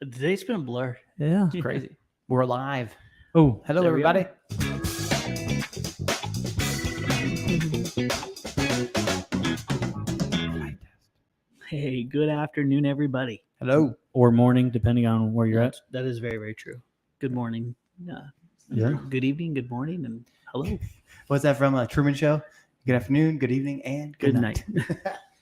Today's been a blur. Yeah. It's crazy. We're live. Oh, Hello, There we everybody. Hey, good afternoon, everybody. Hello. or morning, depending on where you're at. That is very, very true. Good morning. Yeah. Good evening, good morning, and hello. What's that from? A Truman Show? Good afternoon, good evening, and good night.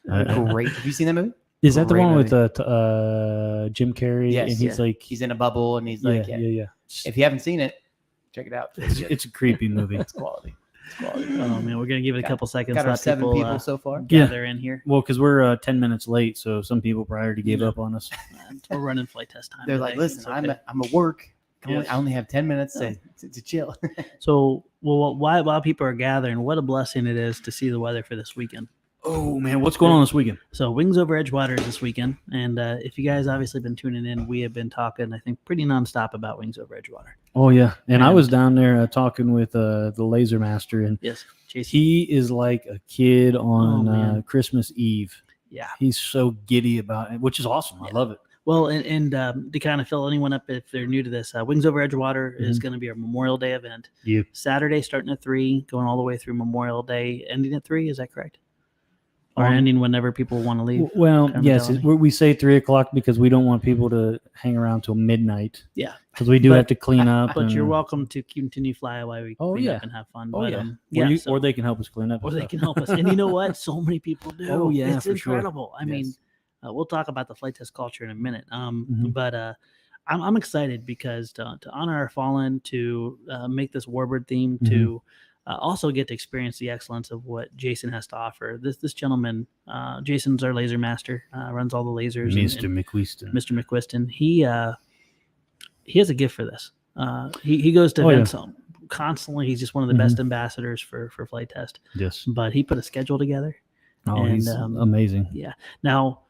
Great. Have you seen that movie? Is that the Great one movie. with Jim Carrey? Yes, and he's yeah. like, He's in a bubble, and he's yeah, like, yeah. If you haven't seen it, check it out. It's a creepy movie. It's quality. It's quality. Oh man, we're gonna give it a couple seconds. Got our let 7 people so far. Yeah. gather in here. Well, because we're 10 minutes late, so some people probably already gave up on us. We're running flight test time. They're today. like, listen, It's okay. I'm at work. Yes. I only have 10 minutes to chill. So, while people are gathering, what a blessing it is to see the weather for this weekend. Oh man, what's going on this weekend? So Wings Over Edgewater is this weekend, and if you guys obviously been tuning in, we have been talking, I think, pretty nonstop about Wings Over Edgewater. Oh yeah, and I And- was down there talking with the laser master, and Yes, Chase. he is like a kid on man. Christmas Eve. Yeah. He's so giddy about it, which is awesome. I love it. Well, and to kind of fill anyone up if they're new to this, Wings Over Edgewater is going to be our Memorial Day event. Yep. Saturday starting at 3, going all the way through Memorial Day, ending at 3. Is that correct? Or ending whenever people want to leave? Well, kind of yes, mentality? we say 3:00 because we don't want people to hang around till midnight. Yeah. Because we do But- have to clean up. But you're and- welcome to continue fly while we Oh, clean yeah. up and have fun. Oh but, yeah. yeah, so- Or they can help us clean up. or and they stuff. can help us. And you know what? So many people do. Oh, yeah, it's for sure. incredible. I mean, Yes. we'll talk about the flight test culture in a minute. Mhm. But I'm excited because to honor our fallen, to make this warbird theme, to also get to experience the excellence of what Jason has to offer. This gentleman, Jason's our laser master, runs all the lasers. Mr. and McQuiston. Mr. McQuiston. He has a gift for this. He goes to Oh, yeah. events constantly. He's just one of the best ambassadors for Flight Test. Yes. But he put a schedule together. Oh, And, he's amazing. Yeah. Now,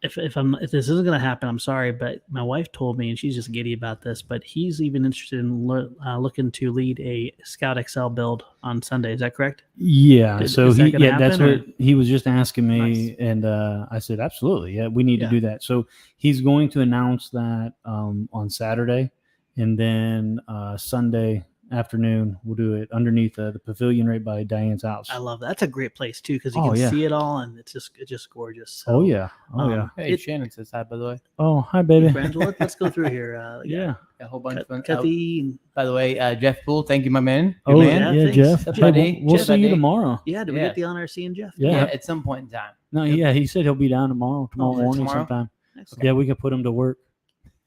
if this isn't going to happen, I'm sorry, but my wife told me, and she's just giddy about this. But he's even interested in looking to lead a Scout XL build on Sunday. Is that correct? Yeah. Is So that gonna that's happen, what he was just asking me, Nice. and I said absolutely. Yeah, we need Yeah. to do that. So he's going to announce that on Saturday, and then Sunday afternoon we'll do it underneath the pavilion right by Diane's house. I love that. That's a great place too because you Oh, can yeah. see it all, and it's just gorgeous. So, Oh yeah. Oh yeah. Hey, It- Shannon says hi, by the way. Oh hi baby. friends, let's go through here. Yeah. A whole bunch of fun. Kathy. And, By the way, Jeff Poole, thank you, my man. Oh Good yeah, man. thanks. Jeff. Jeff, Hey, buddy. we'll Jeff, see you buddy. tomorrow. yeah, did we Yeah. get the honor of seeing Jeff? Yeah. Yeah, at some point in time. No, yeah, he said he'll be down tomorrow morning tomorrow? sometime. Excellent. Yeah, we can put him to work.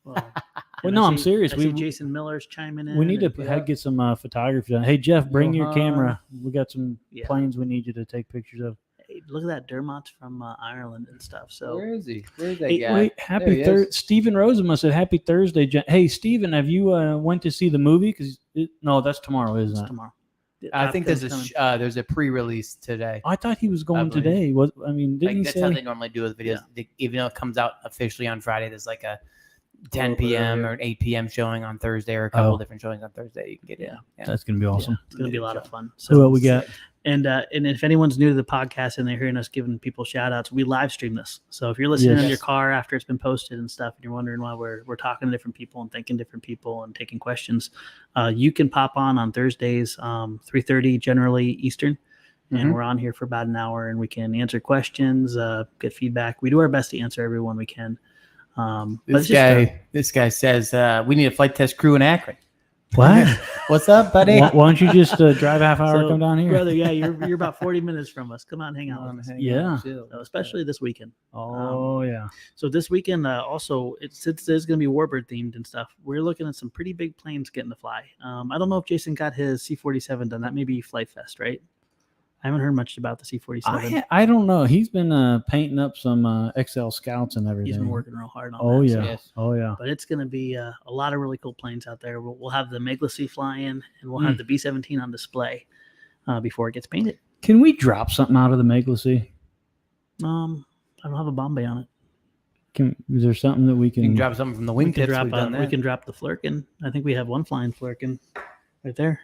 Well, Well, and no, I I'm see- serious. I see We- Jason Miller's chiming in. We need to and- get some photography done. Hey Jeff, bring your Uh-huh. camera. We got some Yeah. planes we need you to take pictures of. Hey, look at that Dermot's from Ireland and stuff. So Where is he? Where's that Hey, guy? wait, There happy he is. Thursday. Stephen Rosenma said happy Thursday. Hey Stephen, have you went to see the movie? Because no, that's tomorrow, it's isn't it? tomorrow. I Top think Gun's there's a pre-release today. I thought he was going believe. today. I mean, didn't Like he that's how say? they normally do with videos. Even though it comes out officially on Friday, there's like a 10 little bit p.m. earlier. or an 8 p.m. showing on Thursday, or a couple Oh. different showings on Thursday. You can get in. Yeah. That's gonna be awesome. It's gonna be a lot of fun. So what we got? And if anyone's new to the podcast and they're hearing us giving people shout outs, we live stream this. So if you're listening in Yes. your car after it's been posted and stuff, and you're wondering why we're talking to different people and thanking different people and taking questions, you can pop on Thursdays, 3:30 generally Eastern. And Mhm. we're on here for about an hour, and we can answer questions, get feedback. We do our best to answer everyone we can. But it's just, This guy says we need a flight test crew in Akron. What? What's up, buddy? Why don't you just drive a half hour, So, come down here? brother. Yeah, you're about 40 minutes from us. Come on, hang out with us. Yeah. So, especially this weekend. Oh yeah. So this weekend, also, since there's going to be Warbird themed and stuff, we're looking at some pretty big planes getting to fly. I don't know if Jason got his C-47 done. That may be Flight Fest, right? I haven't heard much about the C-47. I don't know. He's been painting up some XL Scouts and everything. He's been working real hard on Oh that. yeah. so- Yes. Oh yeah. But it's going to be a lot of really cool planes out there. We'll have the Meglacy fly in, and we'll have the B-17 on display before it gets painted. Can we drop something out of the Meglacy? I don't have a Bombay on it. Is there something that we You can? can drop something from the We can wingtips. drop We've done we that. can drop the Flirkin. I think we have one flying Flirkin right there.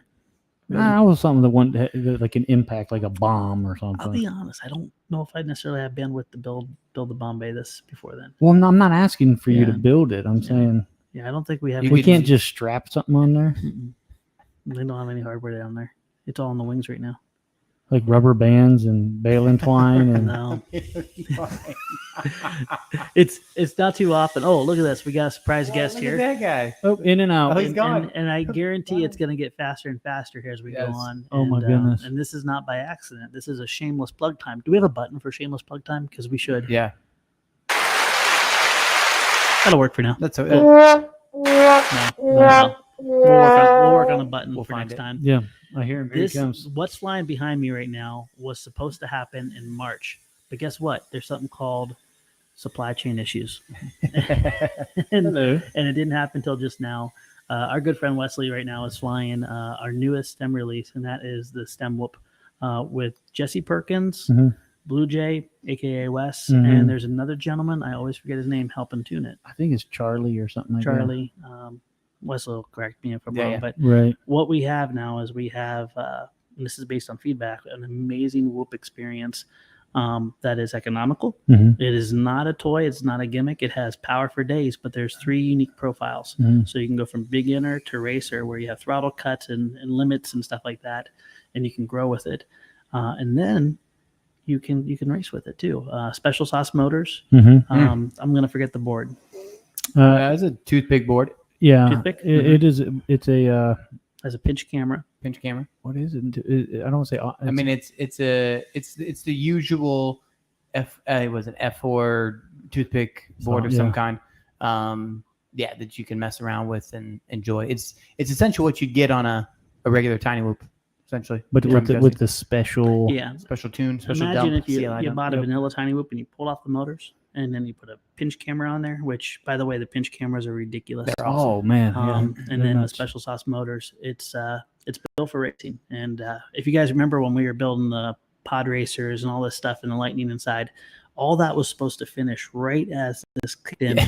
I was something that one like an impact, like a bomb or something. I'll be honest. I don't know if I necessarily have bandwidth to build the Bombay this before then. Well, I'm not asking for you to Yeah. build it. I'm saying Yeah, I don't think we have. we can't just strap something on there, They don't have any hardware down there. It's all on the wings right now. like rubber bands and baling twine and. No, it's not too often. Oh, look at this! We got a surprise guest look here. at that guy. Oh, in and out. Oh, he's gone. And I guarantee it's going to get faster and faster here as we go Yes. on. Oh, my goodness. And this is not by accident. This is a shameless plug time. Do we have a button for shameless plug time? Because we should. Yeah, That'll work for now. that's No, no. We'll work on the button We'll for find next it. time. Yeah, I hear him. Here he comes. What's flying behind me right now was supposed to happen in March. But guess what? There's something called supply chain issues. Hello. And it didn't happen until just now. Our good friend Wesley right now is flying our newest STEM release, and that is the STEM Whoop with Jesse Perkins, Blue Jay, aka Wes, and there's another gentleman, I always forget his name, helping tune it. I think it's Charlie or something like Charlie. Wesley will correct me if I'm wrong, but that. Right. what we have now is we have, and this is based on feedback, an amazing Whoop experience that is economical. It is not a toy. It's not a gimmick. It has power for days, but there's 3 unique profiles. So you can go from beginner to racer, where you have throttle cuts and limits and stuff like that, and you can grow with it. And then you can race with it too. Special sauce motors. I'm going to forget the board. it's a toothpick board. Yeah, Toothpick? it is. It's a Has a pinch camera. Pinch camera. what is it? I don't want to say. I mean, it's the usual it was an F4 toothpick board of some kind. That you can mess around with and enjoy. It's essentially what you'd get on a regular tiny whoop, essentially. but with the special. Yeah. Special tune, special Imagine dump. if you CLI dump. bought a vanilla tiny whoop and you pulled off the motors, and then you put a pinch camera on there, which, by the way, the pinch cameras are ridiculous. They're awesome. Oh man. And they're then the nuts. special sauce motors, it's built for racing. And if you guys remember when we were building the pod racers and all this stuff and the lightning inside, all that was supposed to finish right as this kicked in.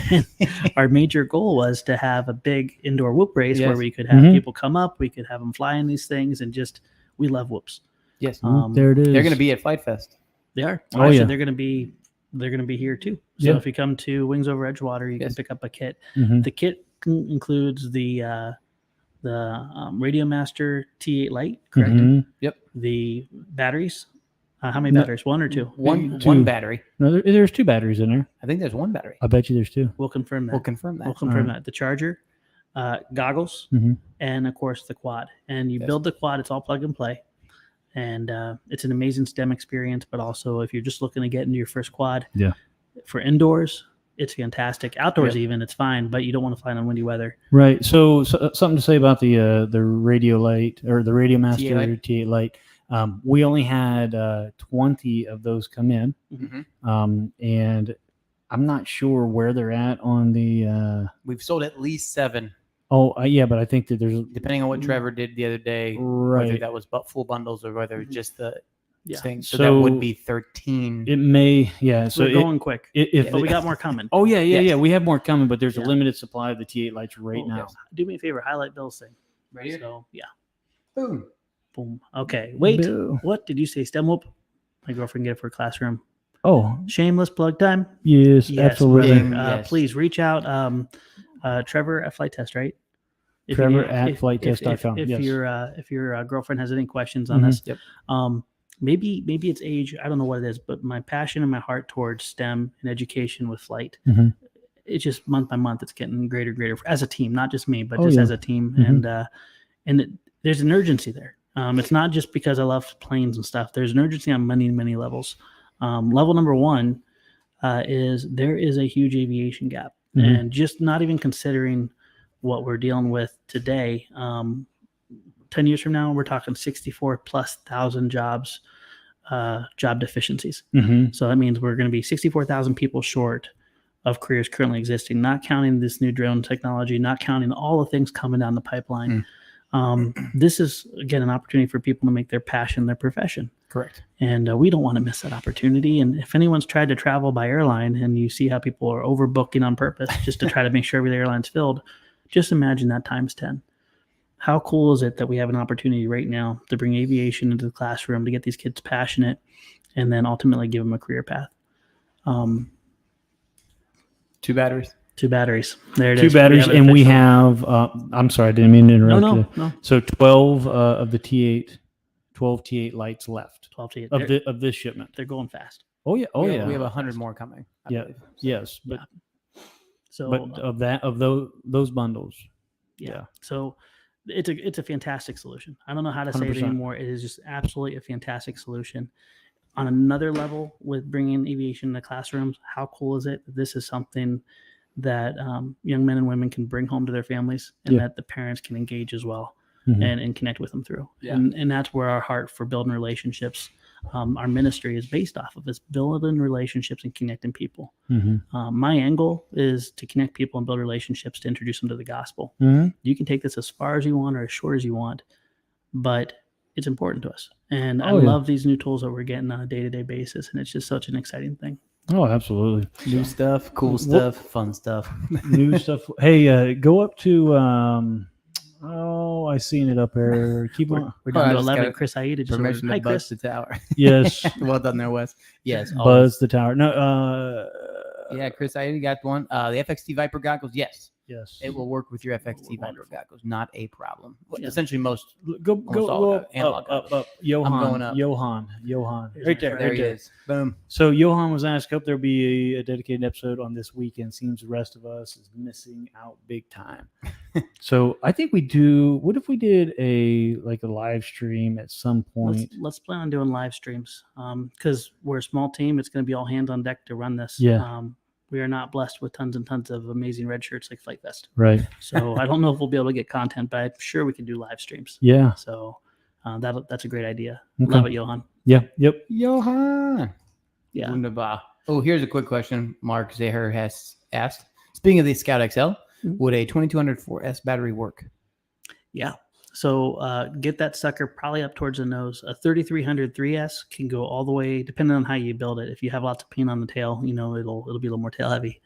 Our major goal was to have a big indoor whoop race where we could have people come up, we could have them fly in these things, and just, we love whoops. Yes, There it is. they're going to be at Flite Fest. They are. Oh, Actually, yeah. they're going to be here too. So if you come to Wings Over Edgewater, you can pick up a kit. The kit includes the Radio Master T8 Lite, correct? Yep. The batteries. How many batteries? 1 or 2? One battery. No, there's 2 batteries in there. I think there's 1 battery. I bet you there's 2. We'll confirm that. We'll confirm that. We'll confirm that. The charger, goggles, and of course the quad. And you build the quad. It's all plug and play. And it's an amazing STEM experience, but also if you're just looking to get into your first quad, for indoors, it's fantastic. Outdoors even, it's fine, but you don't want to fly in windy weather. Right. So something to say about the Radio Lite or the Radio Master T8 Lite. We only had 20 of those come in, and I'm not sure where they're at on the. We've sold at least 7. Oh, yeah, but I think that there's depending on what Trevor did the other day, whether that was full bundles or whether it's just the thing. So that would be 13. It may, So we're going quick, but we got more coming. Oh yeah. We have more coming, but there's a limited supply of the T8 Lights right now. Do me a favor, highlight Bill's thing. Right here. So Boom. Boom. Okay. Wait. Bill. What did you say? STEM whoop. My girlfriend get it for a classroom. Oh, Shameless plug time. yes, absolutely. Brother. Please reach out. Trevor at Flite Test, right? Trevor at FliteTest.com. If your girlfriend has any questions on this, maybe it's age. I don't know what it is, but my passion and my heart towards STEM and education with Flite, it's just month by month, it's getting greater as a team, not just me, but as a team. And there's an urgency there. It's not just because I love planes and stuff. There's an urgency on many levels. Level number 1 is there is a huge aviation gap, and just not even considering what we're dealing with today. 10 years from now, we're talking 64,000+ jobs, job deficiencies. So that means we're going to be 64,000 people short of careers currently existing, not counting this new drone technology, not counting all the things coming down the pipeline. This is, again, an opportunity for people to make their passion their profession. Correct. And we don't want to miss that opportunity. And if anyone's tried to travel by airline and you see how people are overbooking on purpose just to try to make sure every airline's filled, just imagine that times 10. how cool is it that we have an opportunity right now to bring aviation into the classroom, to get these kids passionate, and then ultimately give them a career path. 2 batteries. 2 batteries. There it 2 is. batteries, and we official. have. I'm sorry, I didn't mean to interrupt you. No. So 12 of the T8, 12 T8 lights left 12 to 8. of this shipment. They're going fast. Oh yeah, We have 100 more coming. I believe. yes, but So but of those bundles, yeah. So it's a fantastic solution. I don't know how to say it 100%. anymore. It is just absolutely a fantastic solution. On another level, with bringing aviation into classrooms, how cool is it that this is something that young men and women can bring home to their families, and that the parents can engage as well, and connect with them through. Yeah. And that's where our heart for building relationships, our ministry is based off of, is building relationships and connecting people. My angle is to connect people and build relationships to introduce them to the gospel. You can take this as far as you want or as short as you want, but it's important to us. And I love these new tools that we're getting on a day-to-day basis, and it's just such an exciting thing. Oh, absolutely. New stuff, cool stuff, fun stuff. New stuff. Hey, go up to I seen it up there. Keep on. We're down to I just 11. got Chris Aida just Permission ordered. to Hi, buzz Chris. the tower. Yes. Well done there, Wes. Yes. Buzz the tower. No, Yeah, Chris, I got one. The FXT Viper goggles, yes. yes. It will work with your FXT Viper goggles. Not a problem. Yeah. Essentially, most. Go all up, analog up. Johan. I'm going up. Johan. There's Right my there. friend. There Right he there. is. Boom. So Johan was asked, hope there'll be a dedicated episode on this weekend. Seems the rest of us is missing out big time. So I think we do. What if we did a live stream at some point? Let's plan on doing live streams, because we're a small team. It's going to be all hands on deck to run this. Yeah. We are not blessed with tons and tons of amazing red shirts like Flite Test. Right. So I don't know if we'll be able to get content, but I'm sure we can do live streams. Yeah. So that's a great idea. Okay. Love it, Johan. Yeah. Yep. Johan. Yeah. Wunderbar. Oh, here's a quick question. Mark Zaher has asked. Speaking of the Scout XL, would a 2200 4S battery work? Yeah. So get that sucker probably up towards the nose. A 3300 3S can go all the way, depending on how you build it. If you have lots of paint on the tail, it'll be a little more tail heavy.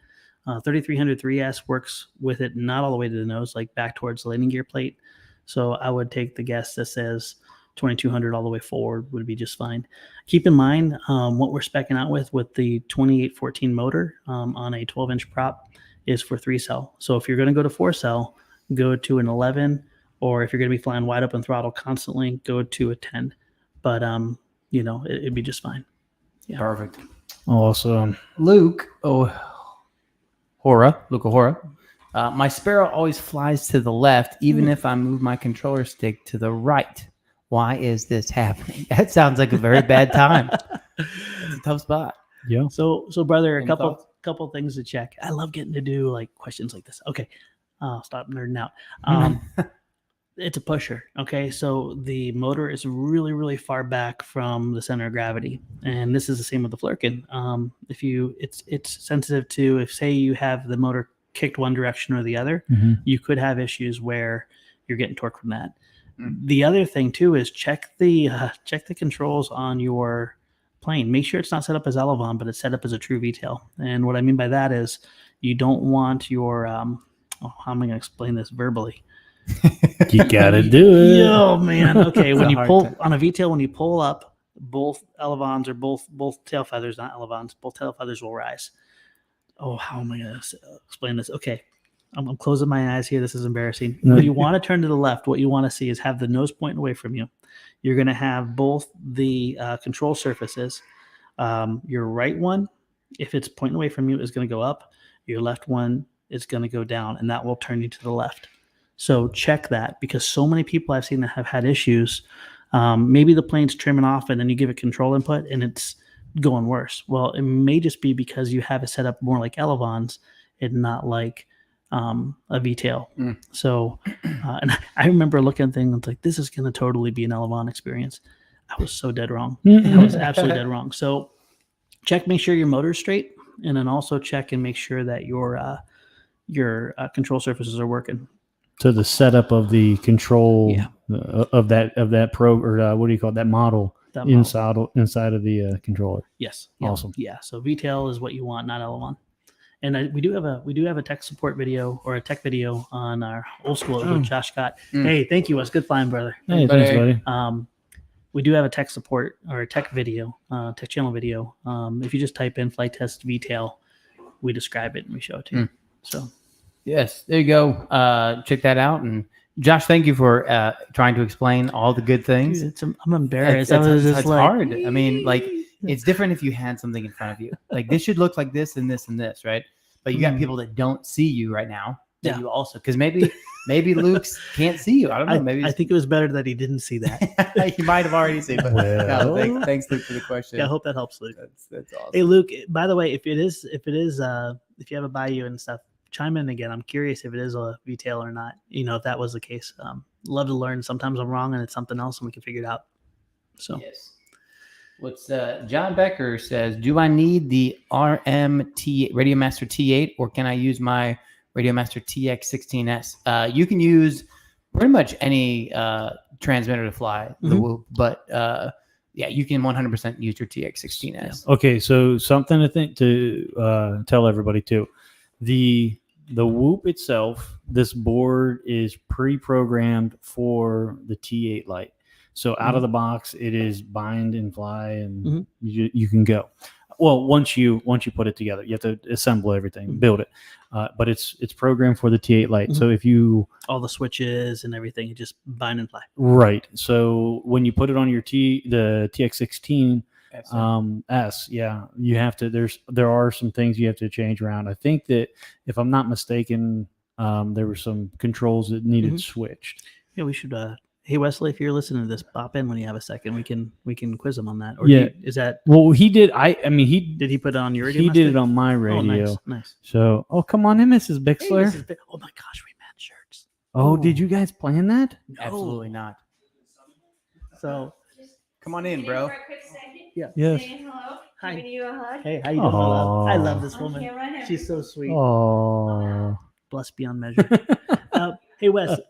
3300 3S works with it not all the way to the nose, like back towards the landing gear plate. So I would take the guess that says 2200 all the way forward would be just fine. Keep in mind what we're speccing out with the 2814 motor on a 12-inch prop is for 3-cell. So if you're going to go to 4-cell, go to an 11. Or if you're going to be flying wide open throttle constantly, go to a 10. But, it'd be just fine. Yeah. Perfect. Awesome. Luke O'Hora. My Sparrow always flies to the left, even if I move my controller stick to the right. Why is this happening? That sounds like a very bad time. It's a tough spot. Yeah. So brother, Any a thoughts? couple things to check. I love getting to do like questions like this. Okay. Stop nerding out. It's a pusher. Okay. So the motor is really, really far back from the center of gravity. And this is the same with the Flurkin. It's sensitive to, if say you have the motor kicked one direction or the other, you could have issues where you're getting torque from that. The other thing too is check the controls on your plane. Make sure it's not set up as Elevon, but it's set up as a true VTAL. And what I mean by that is you don't want your how am I going to explain this verbally? You gotta do it. Oh man. Okay. When a you hard pull time. on a VTAL, when you pull up, both elevons or both tail feathers, not elevons, both tail feathers will rise. Oh, how am I going to explain this? Okay. I'm closing my eyes here. This is embarrassing. When you want to turn to the left, what you want to see is have the nose pointing away from you. You're going to have both the control surfaces. Your right one, if it's pointing away from you, is going to go up. Your left one is going to go down, and that will turn you to the left. So check that, because so many people I've seen that have had issues. Maybe the plane's trimming off and then you give it control input and it's going worse. Well, it may just be because you have it set up more like Elevons and not like a VTAL. So, and I remember looking at things and like, this is going to totally be an Elevon experience. I was so dead wrong. I was absolutely dead wrong. So make sure your motor's straight, and then also check and make sure that your control surfaces are working. So the setup of the control of that pro, or what do you call it, that model, inside of the controller. Yes. Awesome. Yeah. So VTAL is what you want, not Elevon. And we do have a tech support video or a tech video on our old school with Josh Scott. Mm. Hey, thank you, Wes. Good flying, brother. Hey, thanks, buddy. We do have a tech support or a tech video, tech channel video. If you just type in Flite Test VTail, we describe it and we show it to you. So, yes, there you go. Check that out. And Josh, thank you for trying to explain all the good things. Dude, I'm embarrassed. It's hard. I mean, like, it's different if you had something in front of you. Like, this should look like this and this and this, right? But you got people that don't see you right now. That you also, because maybe Luke's can't see you. I don't know. Maybe I think it was better that he didn't see that. He might have already seen it. Well. Thanks, Luke, for the question. Yeah, I hope that helps, Luke. That's awesome. Hey, Luke. By the way, if you have a Bayou and stuff, chime in again. I'm curious if it is a VTail or not. If that was the case. Love to learn. Sometimes I'm wrong and it's something else, and we can figure it out. So yes. What's John Becker says? Do I need the RMT Radiomaster T8 or can I use my Radiomaster TX16S? You can use pretty much any transmitter to fly the Whoop, but you can 100% use your TX16S. Okay, so something to think to tell everybody too. The Whoop itself, this board is pre-programmed for the T8 Lite. So out of the box, it is bind and fly, and you can go. Well, once you put it together, you have to assemble everything, build it. But it's programmed for the T8 Lite. So if you all the switches and everything, you just bind and fly. Right. So when you put it on your the TX16 S, you have to. There are some things you have to change around. I think that if I'm not mistaken, there were some controls that needed switched. Yeah, we should. Hey Wesley, if you're listening to this, pop in when you have a second. We can quiz him on that. Or is that? Well, he did. Did he put it on your radio? He did it on my radio. Oh, nice. So, come on in, Mrs. Bixler. Hey, oh my gosh, we match shirts. Oh, did you guys plan that? No. Absolutely not. So, come on in, bro. Yeah. Yes. Saying hello. Hi. Giving you a hug. Hey, how you doing? I love this woman. She's so sweet. Oh, blessed beyond measure. Hey Wes,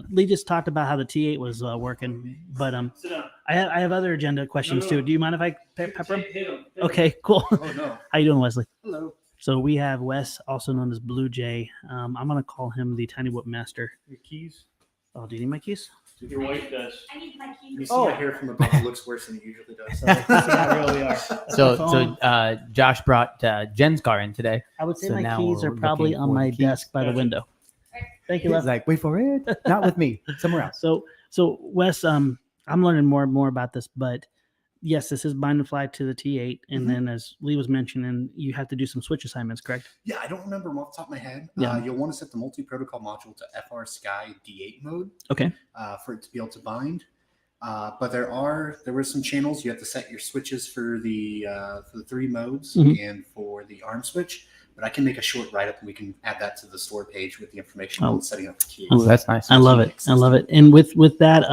Lee just talked about how the T8 was working, but I have other agenda questions too. Do you mind if I pepper them? Okay, cool. Oh no. How you doing, Wesley? Hello. So we have Wes, also known as Blue Jay. I'm gonna call him the Tiny Whoop Master. your keys. Oh, do you need my keys? Your wife does. I need my keys. You see my hair from above. It looks worse than it usually does. So this is how real we are. So Josh brought Jen's car in today. I would say so my now keys are we're probably looking on for my the keys. desk by the window. Thank you, He's Wes. like, wait for it. Not with me. Somewhere else. So Wes, I'm learning more and more about this, but yes, this is bind and fly to the T8, and then as Lee was mentioning, you have to do some switch assignments, correct? Yeah, I don't remember them off the top of my head. Yeah. You'll want to set the multi-protocol module to FR Sky D8 mode. Okay. For it to be able to bind. But there were some channels you have to set your switches for the 3 modes and for the ARM switch. But I can make a short write-up and we can add that to the store page with the information on setting up the T8. Oh, that's nice. I love it. And with that,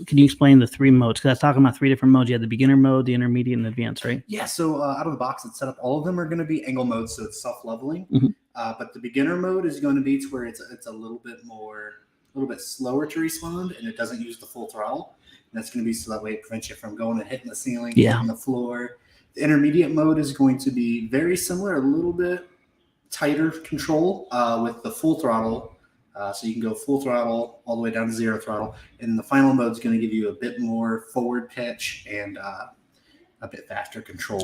can you explain the 3 modes? Because I was talking about 3 different modes. You have the beginner mode, the intermediate, and the advanced, right? Yeah, so out of the box, it's set up. All of them are going to be angle modes, so it's self-leveling. But the beginner mode is going to be to where it's a little bit slower to respond, and it doesn't use the full throttle. And that's going to be so that way it prevents you from going and hitting the ceiling, hitting the floor. The intermediate mode is going to be very similar, a little bit tighter control with the full throttle. So you can go full throttle all the way down to 0 throttle. And the final mode is going to give you a bit more forward pitch and a bit faster controls.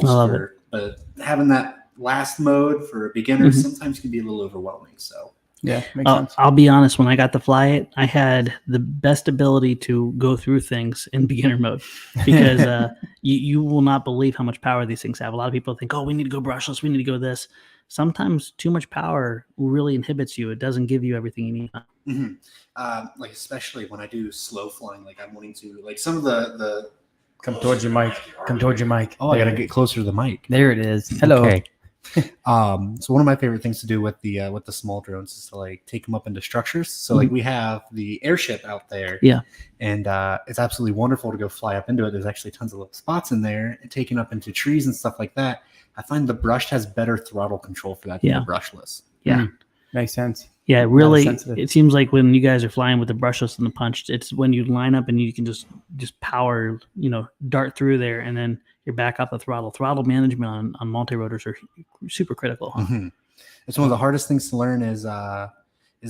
But having that last mode for a beginner sometimes can be a little overwhelming. So yeah, makes sense. I'll be honest, when I got to fly it, I had the best ability to go through things in beginner mode because you will not believe how much power these things have. A lot of people think, oh, we need to go brushless, we need to go this. Sometimes too much power really inhibits you. It doesn't give you everything you need. Like especially when I do slow flying, like I'm wanting to, like some of the Come towards your mic. Oh, I gotta get closer to the mic. There it is. Hello. Okay. So one of my favorite things to do with the small drones is to like take them up into structures. So like we have the airship out there, and it's absolutely wonderful to go fly up into it. There's actually tons of little spots in there, and taken up into trees and stuff like that. I find the brushed has better throttle control for that than the brushless. Makes sense. Yeah, really. It seems like when you guys are flying with the brushless and the punched, it's when you line up and you can just power, dart through there, and then your back off the throttle. Throttle management on multi-rotors are super critical. Huh? Mm-hmm. It's one of the hardest things to learn is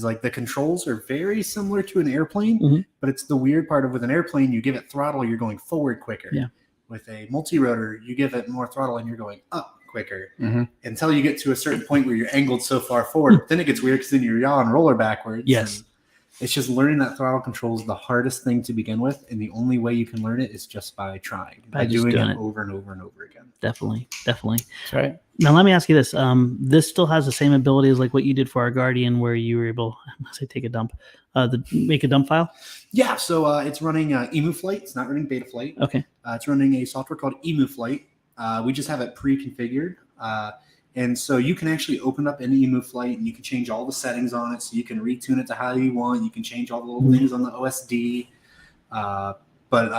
like the controls are very similar to an airplane, but it's the weird part of with an airplane, you give it throttle, you're going forward quicker. Yeah. With a multi-rotor, you give it more throttle and you're going up quicker until you get to a certain point where you're angled so far forward. Then it gets weird because then you're yawing roller backwards. Yes. It's just learning that throttle control is the hardest thing to begin with, and the only way you can learn it is just by trying, by doing it over and over and over again. Definitely. That's right. Now let me ask you this: this still has the same ability as like what you did for our Guardian, where you were able, I say, take a dump, make a dump file. Yeah, so it's running Emu Flite. It's not running Betaflight. Okay. It's running a software called Emu Flite. We just have it pre-configured. And so you can actually open up any Emu Flite and you can change all the settings on it. So you can retune it to how you want. You can change all the little things on the OSD. But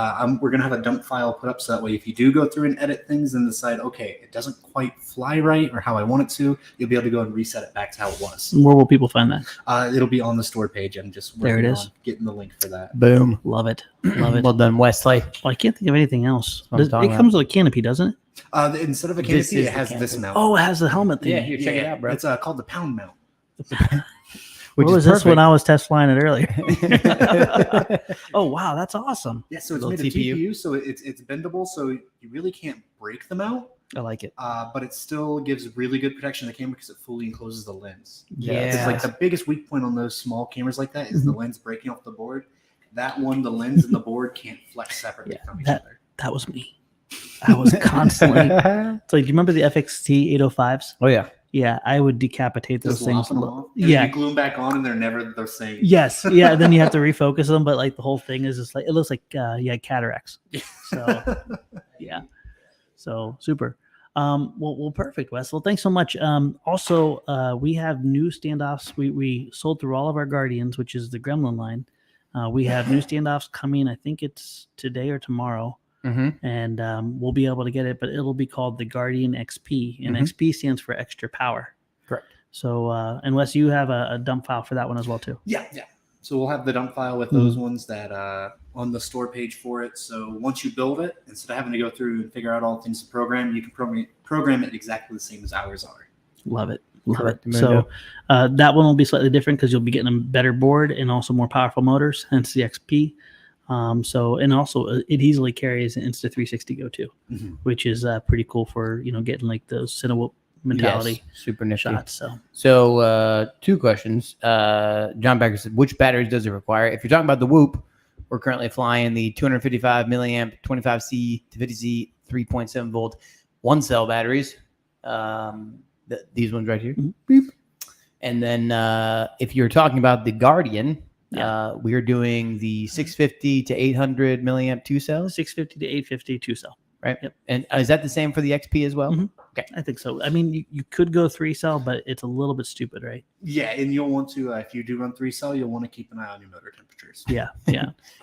we're going to have a dump file put up so that way if you do go through and edit things and decide, okay, it doesn't quite fly right or how I want it to, you'll be able to go and reset it back to how it was. Where will people find that? It'll be on the store page. I'm just there it is. On getting the link for that. Boom. Love it. Love it. Well done, Wesley. Well, I can't think of anything else. It comes with a canopy, doesn't it? Instead of a canopy, it has this mount. Oh, it has the helmet thing. Yeah, here, check it out, bro. It's called the pound mount. What was this when I was test flying it earlier? Oh, wow. That's awesome. Yeah, so it's made of TPU, so it's bendable, so you really can't break the mount. I like it. But it still gives really good protection to the camera because it fully encloses the lens. Yeah. It's like the biggest weak point on those small cameras like that is the lens breaking off the board. That one, the lens and the board can't flex separately from each other. That was me. I was constantly. So, do you remember the FXT 805s? Oh, yeah. Yeah, I would decapitate those things. Yeah, you glue them back on, and they're never the same. Yes, yeah. Then you have to refocus them, but like the whole thing is just like it looks like you had cataracts. So, yeah. So super. Well, perfect, Wes. Well, thanks so much. Also, we have new standoffs. We sold through all of our Guardians, which is the Gremlin line. We have new standoffs coming. I think it's today or tomorrow. And we'll be able to get it, but it'll be called the Guardian XP, and XP stands for extra power. Correct. So, and Wes, you have a dump file for that one as well too. Yeah. So we'll have the dump file with those ones that on the store page for it. So once you build it, instead of having to go through and figure out all the things to program, you can program it exactly the same as ours are. Love it. So that one will be slightly different because you'll be getting a better board and also more powerful motors, hence the XP. And also it easily carries an Insta360 Go to, which is pretty cool for getting like those Cinewhoop mentality. Yes, super niche shots. So two questions. John Becker said, which batteries does it require? If you're talking about the Whoop, we're currently flying the 255 milliamp 25C to 50C 3.7 volt 1-cell batteries. These ones right here. And then if you're talking about the Guardian. We are doing the 650 to 800 milliamp 2-cell. 650 to 850 2-cell. Right. Yep. And is that the same for the XP as well? Okay. I think so. I mean, you could go 3-cell, but it's a little bit stupid, right? Yeah. And you'll want to, if you do run 3-cell, you'll want to keep an eye on your motor temperatures. Yeah.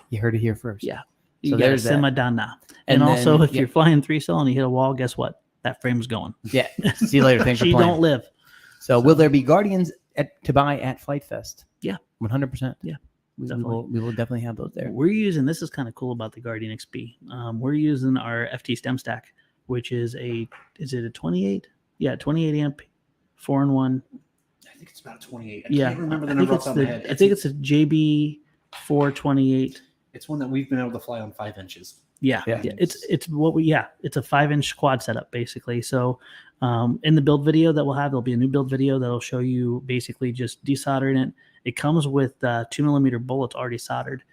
You heard it here first. Yeah. So there's simmer down now. And also, if you're flying 3-cell and you hit a wall, guess what? That frame's going. Yeah. See you later. Thanks for playing. She don't live. So will there be Guardians to buy at Flite Fest? Yeah. 100%. Yeah. We will definitely have those there. We're using, this is kind of cool about the Guardian XP. We're using our FT stem stack, which is is it a 28? Yeah, 28 amp, 4-in-1. I think it's about a 28. I can't remember the number off the top of my head. I think it's a JB 428. It's one that we've been able to fly on 5 inches. Yeah. It's a 5-inch quad setup basically. So in the build video that we'll have, there'll be a new build video that'll show you basically just desoldering it. It comes with 2mm bullets already soldered,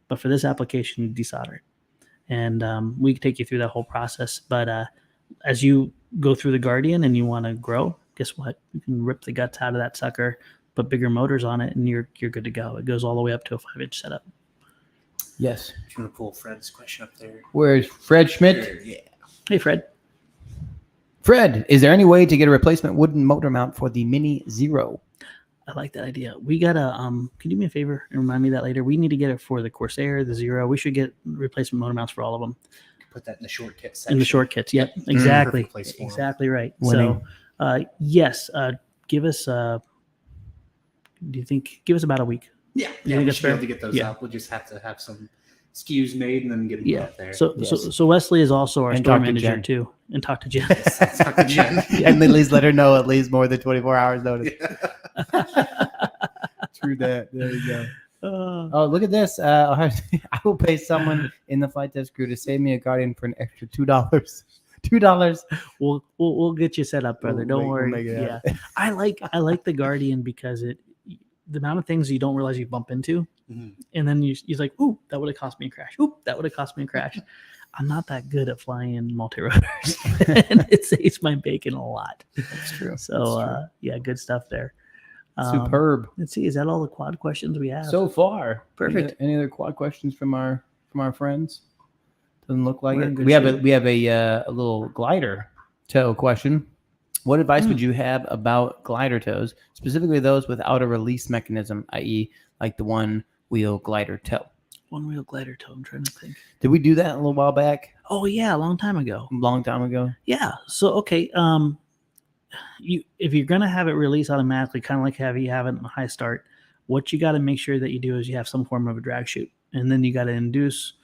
but for this application, you desolder it. And we can take you through that whole process. But as you go through the Guardian and you want to grow, guess what? You can rip the guts out of that sucker, put bigger motors on it, and you're good to go. It goes all the way up to a 5-inch setup. Yes. If you want to pull Fred's question up there. Where's Fred Schmidt? Yeah. Hey, Fred. Fred, is there any way to get a replacement wooden motor mount for the Mini Zero? I like that idea. We got to, can you do me a favor and remind me that later? We need to get it for the Corsair, the Zero. We should get replacement motor mounts for all of them. Put that in the short kit section. In the short kits. Yep. Exactly. Exactly right. Winning. So, yes, give us, do you think, give us about a week? Yeah. We should be able to get those out. We'll just have to have some SKUs made and then get them up there. So Wesley is also our And store talk to manager Jen. too, and talk to Jen. Talk to Jen. And at least let her know at least more than 24 hours notice. True that. There you go. Oh, look at this. I will pay someone in the Flite Test crew to save me a Guardian for an extra $2. $2. We'll get you set up, brother. Don't worry. We'll make it Yeah, I like the Guardian because the amount of things you don't realize you bump into, and then you're like, ooh, that would have cost me a crash. Ooh, that would have cost me a crash. I'm not that good at flying multi-rotors, and it saves my bacon a lot. That's true. So yeah, good stuff there. Superb. Let's see, is that all the quad questions we have So far? Perfect. Any other quad questions from our friends? Doesn't look like We're in it. good We have shape. a little glider toe question. What advice would you have about glider toes, specifically those without a release mechanism, i.e., like the one wheel glider toe? One wheel glider toe. I'm trying to think. Did we do that a little while back? Oh yeah, a long time ago. Long time ago. Yeah. So okay. If you're gonna have it release automatically, kind of like you have it in a high start, what you got to make sure that you do is you have some form of a drag chute, and then you got to induce.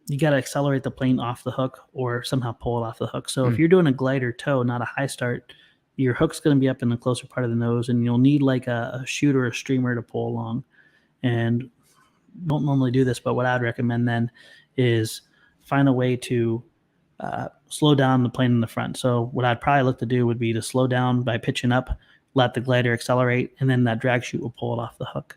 You got to accelerate the plane off the hook or somehow pull it off the hook. So if you're doing a glider toe, not a high start, your hook's going to be up in the closer part of the nose, and you'll need like a chute or a streamer to pull along. And don't normally do this, but what I'd recommend then is find a way to slow down the plane in the front. So what I'd probably look to do would be to slow down by pitching up, let the glider accelerate, and then that drag chute will pull it off the hook.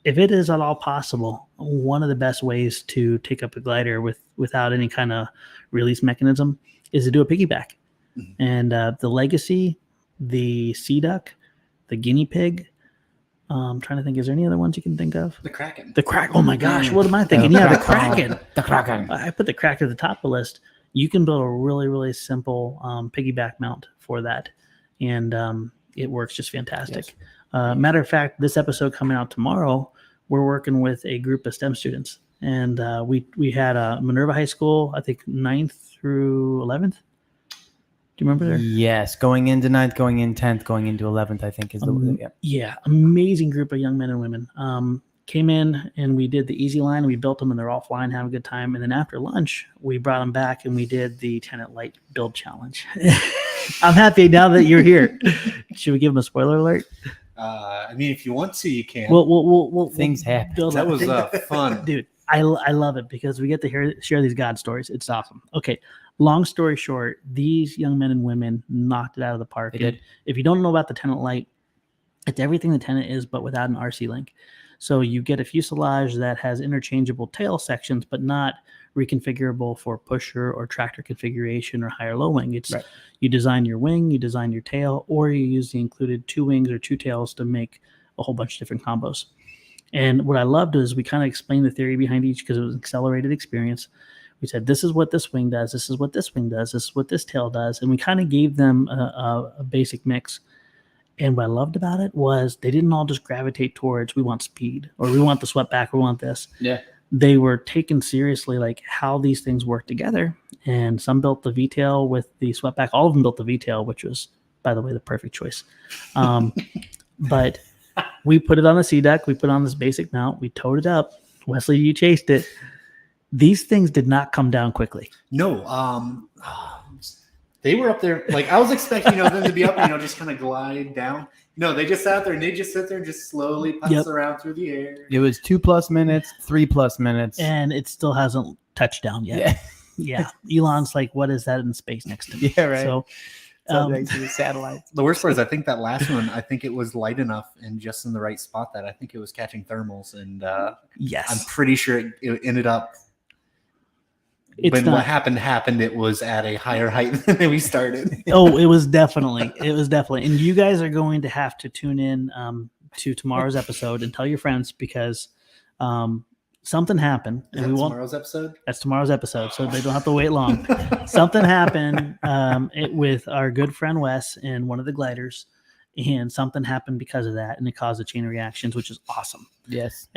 If it is at all possible, one of the best ways to take up a glider without any kind of release mechanism is to do a piggyback. And the Legacy, the Sea Duck, the Guinea Pig. I'm trying to think. Is there any other ones you can think of? The Kraken. The Kraken. Oh my gosh, what am I thinking? Yeah, the Kraken. The Kraken. I put the Kraken at the top of the list. You can build a really, really simple piggyback mount for that, and it works just fantastic. Yes. Matter of fact, this episode coming out tomorrow, we're working with a group of STEM students, and we had Minerva High School, I think 9th through 11th. Do you remember there? Yes, going into 9th, going in 10th, going into 11th, I think is the yeah, amazing group of young men and women. Came in and we did the easy line. We built them and they're all flying, having a good time. And then after lunch, we brought them back and we did the Tenant Light build challenge. I'm happy now that you're here. Should we give them a spoiler alert? I mean, if you want to, you can. We'll things happen. That was fun, dude. I love it because we get to share these God stories. It's awesome. Okay, long story short, these young men and women knocked it out of the park. They did. If you don't know about the Tenant Light, it's everything the Tenant is, but without an RC link. So you get a fuselage that has interchangeable tail sections, but not reconfigurable for pusher or tractor configuration or high or low wing. It's right. You design your wing, you design your tail, or you use the included 2 wings or 2 tails to make a whole bunch of different combos. And what I loved is we kind of explained the theory behind each because it was an accelerated experience. We said, this is what this wing does, this is what this wing does, this is what this tail does. And we kind of gave them a basic mix. And what I loved about it was they didn't all just gravitate towards, we want speed, or we want the swept back, or we want this. Yeah. They were taken seriously, like how these things work together. And some built the V-tail with the swept back. All of them built the V-tail, which was, by the way, the perfect choice. But we put it on the Sea Duck. We put on this basic mount. We towed it up. Wesley, you chased it. These things did not come down quickly. No. They were up there. Like I was expecting, them to be up, just kind of glide down. No, they just sat there and they just sit there and just slowly pass around through the air. It was 2+ minutes, 3+ minutes. And it still hasn't touched down yet. Yeah. Elon's like, what is that in space next to me? Yeah, right. So next to the satellites. The worst part is I think that last one, I think it was light enough and just in the right spot that I think it was catching thermals. And yes, I'm pretty sure it ended up. What happened, it was at a higher height than we started. Oh, it was definitely. And you guys are going to have to tune in to tomorrow's episode and tell your friends because something happened. And we won't. Tomorrow's episode? That's tomorrow's episode, so they don't have to wait long. Something happened with our good friend Wes in one of the gliders, and something happened because of that, and it caused a chain of reactions, which is awesome. Yes.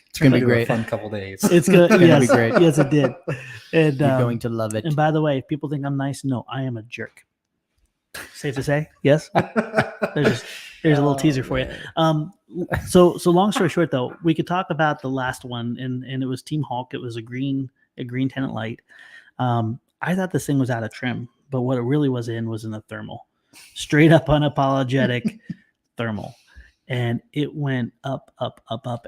It's going to be great. A fun couple days. It's good. It's going to be great. Yes, it did. And you're going to love it. And by the way, if people think I'm nice, no, I am a jerk. Safe to say? Yes? Here's a little teaser for you. So long story short, though, we could talk about the last one, and it was Team Hulk. It was a green tenant light. I thought this thing was out of trim, but what it really was in a thermal, straight up unapologetic thermal, and it went up,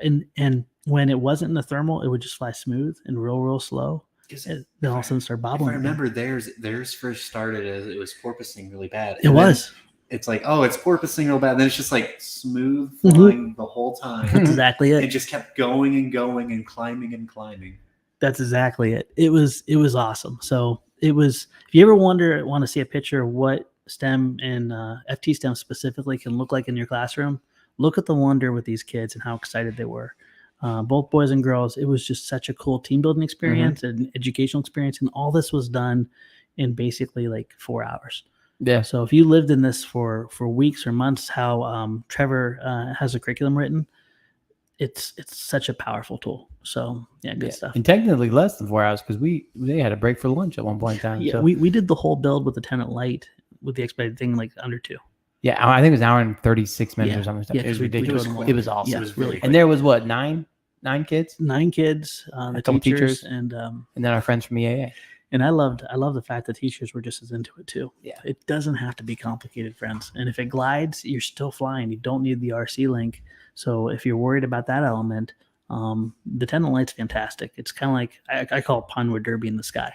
and when it wasn't in the thermal, it would just fly smooth and real slow. Then all of a sudden start bobbling. I remember theirs first started as it was porpoising really bad. It was. It's like, oh, it's porpoising real bad. And then it's just like smooth flying the whole time. That's exactly it. It just kept going and going and climbing and climbing. That's exactly it. It was awesome. So it was. If you ever want to see a picture of what STEM and FT STEM specifically can look like in your classroom, look at the wonder with these kids and how excited they were. Both boys and girls. It was just such a cool team building experience and educational experience, and all this was done in basically like 4 hours. Yeah. So if you lived in this for weeks or months, how Trevor has a curriculum written, it's such a powerful tool. So yeah, good stuff. And technically less than 4 hours because they had a break for lunch at one point in time. Yeah, so. we did the whole build with the tenant light with the expedited thing like under 2. Yeah, I think it was an hour and 36 minutes or something. Yeah, it was ridiculous. It was awesome. Yeah, it was really quick. And there was what, nine kids? 9 kids, the couple teachers, and then our friends from EAA. And I love the fact that teachers were just as into it too. Yeah. It doesn't have to be complicated, friends. And if it glides, you're still flying. You don't need the RC link. So if you're worried about that element, the tenant light's fantastic. It's kind of like I call it Pinewood Derby in the sky.